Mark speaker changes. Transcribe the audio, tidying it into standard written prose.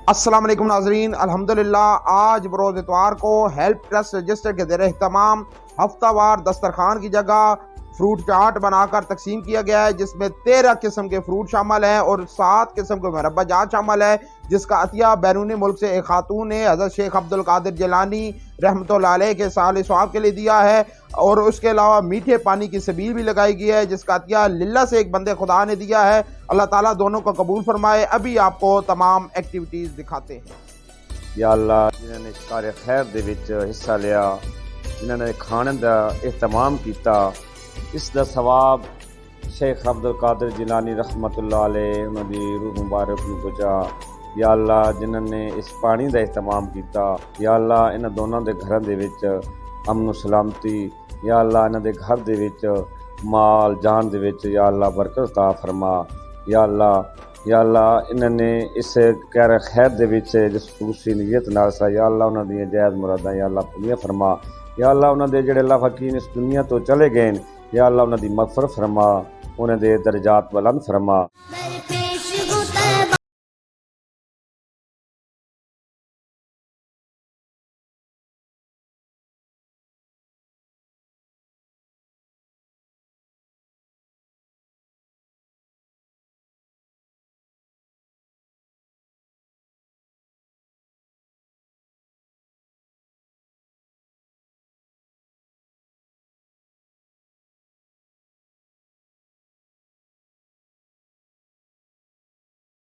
Speaker 1: السلام علیکم ناظرین، الحمدللہ آج بروز اتوار کو ہیلپ ٹرسٹ رجسٹر کے زیر اہتمام ہفتہ وار دسترخوان کی جگہ فروٹ چاٹ بنا کر تقسیم کیا گیا ہے، جس میں 13 قسم کے فروٹ شامل ہیں اور 7 قسم کے مربع جات شامل ہے، جس کا عطیہ بیرون ملک سے ایک خاتون نے حضرت شیخ عبدالقادر جیلانی رحمۃ اللہ علیہ کے سال ثواب کے لیے دیا ہے، اور اس کے علاوہ میٹھے پانی کی سبیل بھی لگائی گئی ہے، جس کا عطیہ للہ سے ایک بندے خدا نے دیا ہے۔ اللہ تعالیٰ دونوں کو قبول فرمائے۔ ابھی آپ کو تمام ایکٹیویٹیز دکھاتے ہیں۔
Speaker 2: یا اللہ، جنہوں نے اشکار خیر دے وچ حصہ لیا، جنہوں نے کھانے دا اہتمام کیتا، اس دا ثواب شیخ عبدالقادر جیلانی رحمۃ اللہ علیہ انہوں دی روح مبارک نو پہنچا۔ یا اللہ، جنہوں نے اس پانی دا اہتمام کیتا، یا اللہ انہاں دونوں دے گھراں دے وچ امن و سلامتی، یا اللہ انہاں دے گھر دے وچ مال جان دے وچ یا اللہ برکت عطا فرما۔ یا اللہ، یا اللہ انہوں نے اس کہر خیر دے وچ جس خصوصی نیت نال سا، یا اللہ انہاں دی جائز مراداں یا اللہ پوریاں فرما۔ یا اللہ انہاں دے جڑے اللہ فقین اس دنیا تو چلے گئے، یا اللہ انہاں دی مغفرت فرما، انہاں دے درجات بلند فرما۔